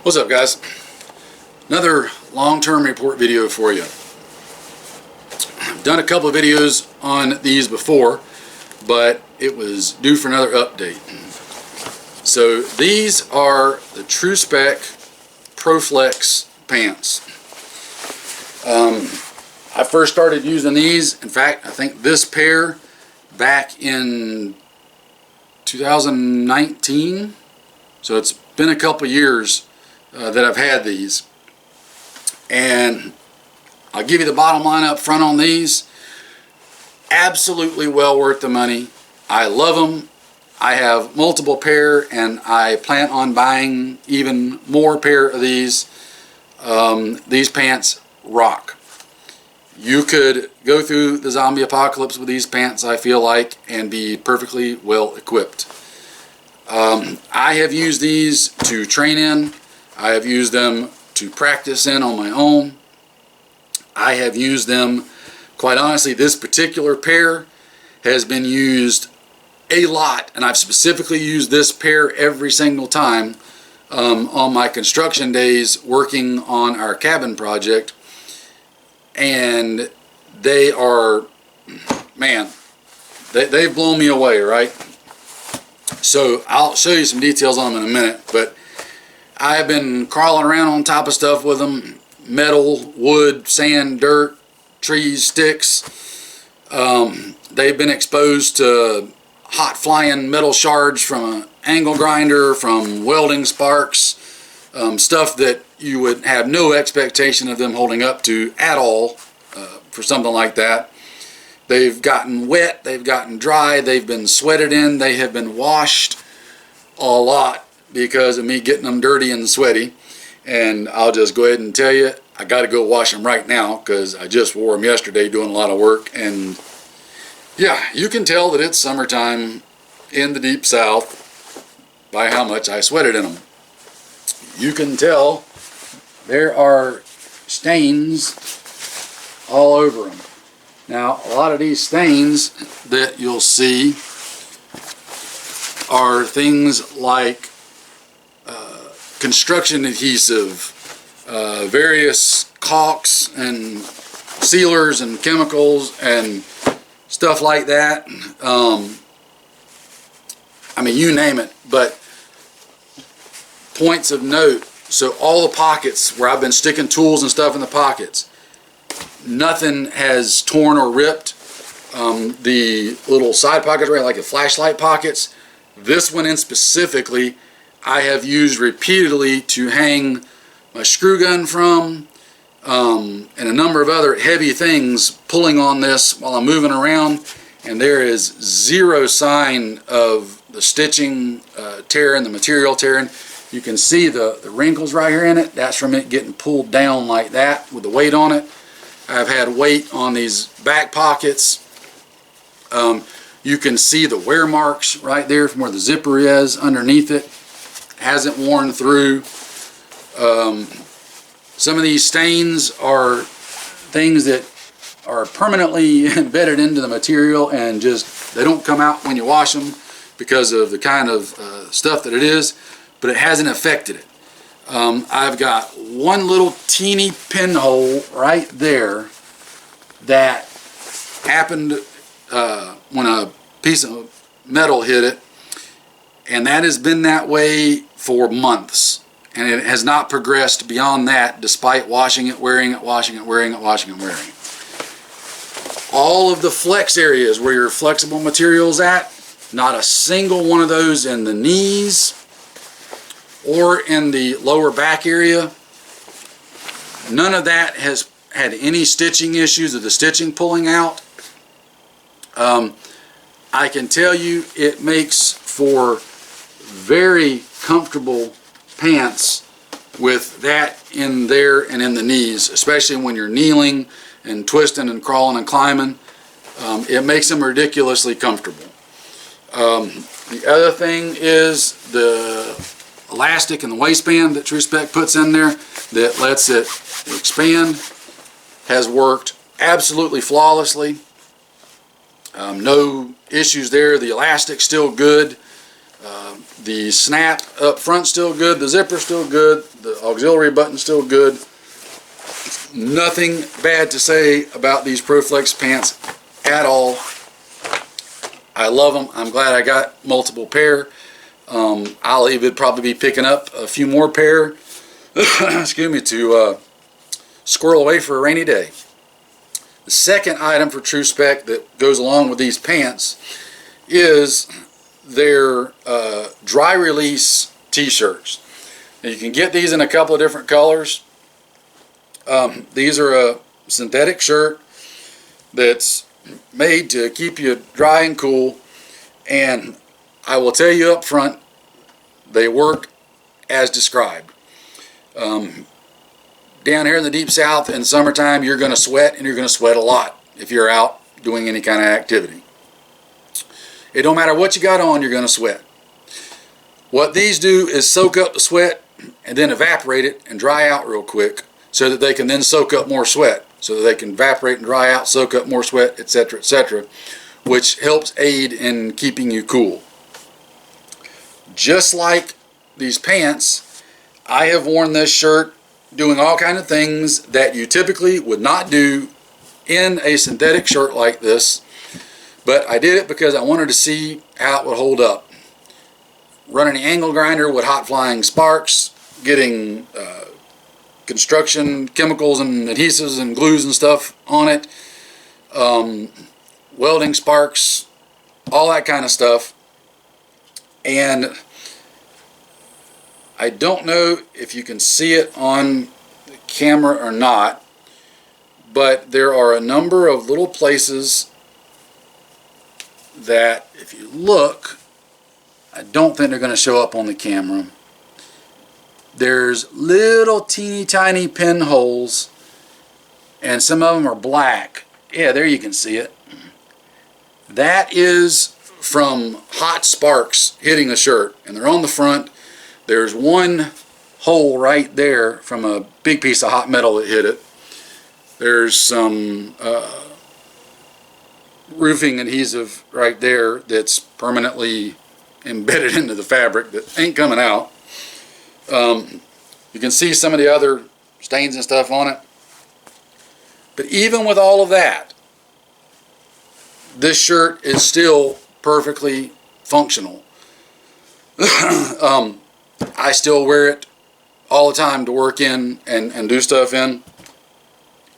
What's up, guys? Another long-term report video for you. I've done a couple of videos on these before, but it was due for another update. So these are the Spec ProFlex pants. I first started using these, in fact, I think this pair back in 2019. So it's been a couple years that I've had these, and I'll give you the bottom line up front on these. Absolutely well worth the money. I love them. I have multiple pair, and I plan on buying even more pair of these. These pants rock. You could go through the zombie apocalypse with these pants, I feel like, and be perfectly well equipped. I have used these to train in. I have used them to practice in on my own. I have used them, quite honestly, this particular pair has been used a lot, and I've specifically used this pair every single time on my construction days working on our cabin project. And they are, man, they've blown me away, right? So I'll show you some details on them in a minute, but I've been crawling around on top of stuff with them: metal, wood, sand, dirt, trees, sticks. They've been exposed to hot flying metal shards from an angle grinder, from welding sparks, stuff that you would have no expectation of them holding up to at all for something like that. They've gotten wet, they've gotten dry, they've been sweated in, they have been washed a lot because of me getting them dirty and sweaty. And I'll just go ahead and tell you, I got to go wash them right now because I just wore them yesterday doing a lot of work. And yeah, you can tell that it's summertime in the deep south by how much I sweated in them. You can tell there are stains all over them. Now, a lot of these stains that you'll see are things like construction adhesive, various caulks and sealers and chemicals and stuff like that. I mean, you name it. But points of note, so all the pockets where I've been sticking tools and stuff in the pockets, nothing has torn or ripped. The little side pockets, right, like the flashlight pockets, this one in specifically, I have used repeatedly to hang my screw gun from, and a number of other heavy things pulling on this while I'm moving around, and there is zero sign of the stitching tearing, the material tearing. You can see the wrinkles right here in it. That's from it getting pulled down like that with the weight on it. I've had weight on these back pockets. You can see the wear marks right there from where the zipper is underneath it. Hasn't worn through. Some of these stains are things that are permanently embedded into the material and just, they don't come out when you wash them because of the kind of stuff that it is, but it hasn't affected it. I've got one little teeny pinhole right there that happened when a piece of metal hit it, and that has been that way for months, and it has not progressed beyond that despite washing it, wearing it, washing it, wearing it, washing it, wearing it. All of the flex areas where your flexible material's at, not a single one of those in the knees or in the lower back area. None of that has had any stitching issues of the stitching pulling out. I can tell you it makes for very comfortable pants with that in there and in the knees, especially when you're kneeling and twisting and crawling and climbing. It makes them ridiculously comfortable. The other thing is the elastic in the waistband that Spec puts in there that lets it expand has worked absolutely flawlessly. No issues there. The elastic's still good. The snap up front still good. The zipper still good. The auxiliary button still good. Nothing bad to say about these ProFlex pants at all. I love them. I'm glad I got multiple pair. I'll even probably be picking up a few more pair excuse me, to squirrel away for a rainy day. The second item for True Spec that goes along with these pants is their dry release t-shirts. You can get these in a couple of different colors. These are a synthetic shirt that's made to keep you dry and cool, and I will tell you up front, they work as described. Down here in the deep south in summertime, you're going to sweat, and you're going to sweat a lot if you're out doing any kind of activity. It don't matter what you got on, you're going to sweat. What these do is soak up the sweat and then evaporate it and dry out real quick so that they can then soak up more sweat, so that they can evaporate and dry out, soak up more sweat, etc., which helps aid in keeping you cool. Just like these pants, I have worn this shirt doing all kinds of things that you typically would not do in a synthetic shirt like this, but I did it because I wanted to see how it would hold up. Running an angle grinder with hot flying sparks, getting construction chemicals and adhesives and glues and stuff on it, welding sparks, all that kind of stuff. And I don't know if you can see it on the camera or not, but there are a number of little places that, if you look, I don't think they're going to show up on the camera. There's little teeny tiny pinholes, and some of them are black. Yeah, there you can see it. That is from hot sparks hitting the shirt, and they're on the front. There's one hole right there from a big piece of hot metal that hit it. There's some roofing adhesive right there that's permanently embedded into the fabric that ain't coming out. You can see some of the other stains and stuff on it. But even with all of that, this shirt is still perfectly functional. I still wear it all the time to work in and do stuff in.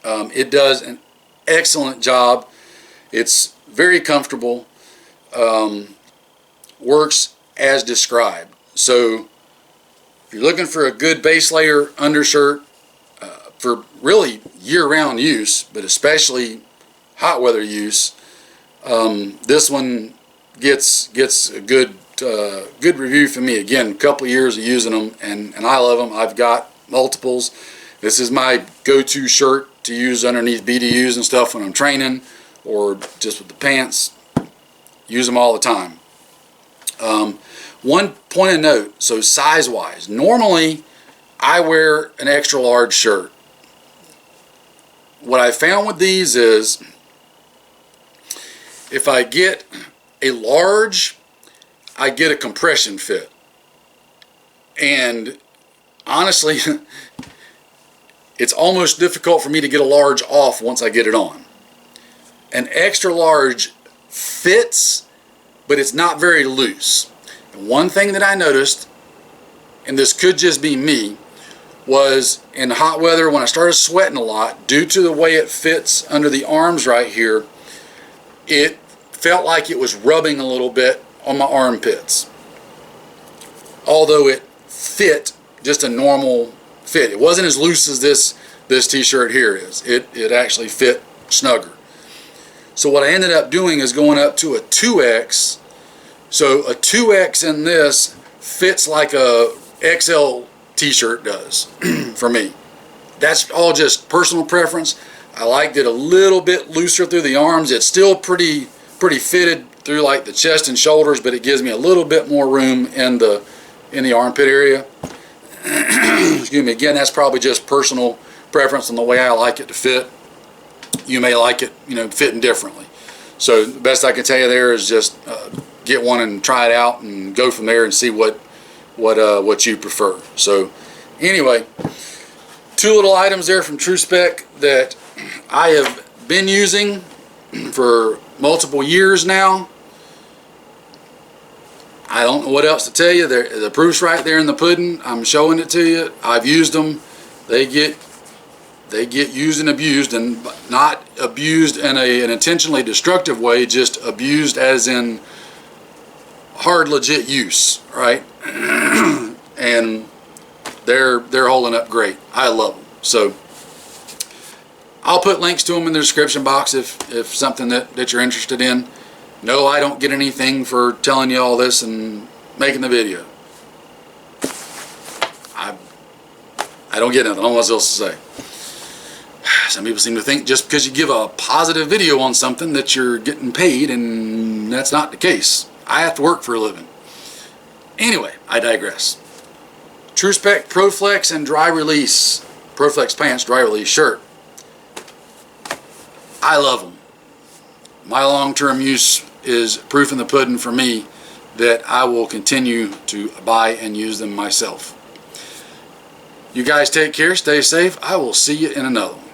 It does an excellent job. It's very comfortable. Works as described. So if you're looking for a good base layer undershirt for really year-round use, but especially hot weather use, this one gets a good review from me. Again, a couple of years of using them, and I love them. I've got multiples. This is my go-to shirt to use underneath BDUs and stuff when I'm training, or just with the pants. Use them all the time. One point of note, so size-wise, normally I wear an extra large shirt. What I found with these is if I get a large, I get a compression fit. And honestly, it's almost difficult for me to get a large off once I get it on. An extra large fits, but it's not very loose. And one thing that I noticed, and this could just be me, was in hot weather when I started sweating a lot, due to the way it fits under the arms right here, it felt like it was rubbing a little bit on my armpits. Although it fit just a normal fit. It wasn't as loose as this t-shirt here is. It actually fit snugger. So what I ended up doing is going up to a 2X. So a 2X in this fits like a XL t-shirt does for me. That's all just personal preference. I liked it a little bit looser through the arms. It's still pretty fitted through like the chest and shoulders, but it gives me a little bit more room in the armpit area. Excuse me. Again, that's probably just personal preference on the way I like it to fit. You may like it, fitting differently. So the best I can tell you there is just get one and try it out and go from there and see what you prefer. So anyway, two little items there from Spec that I have been using for multiple years now. I don't know what else to tell you. The proof's right there in the pudding. I'm showing it to you. I've used them. They get used and abused, and not abused in an intentionally destructive way, just abused as in hard, legit use, right? And they're holding up great. I love them. So I'll put links to them in the description box if something that you're interested in. No, I don't get anything for telling you all this and making the video. I don't get nothing. I don't know what else to say. Some people seem to think just because you give a positive video on something that you're getting paid, and that's not the case. I have to work for a living. Anyway, I digress. Spec ProFlex and dry release. ProFlex pants, dry release shirt. I love them. My long-term use is proof in the pudding for me that I will continue to buy and use them myself. You guys take care, stay safe. I will see you in another one.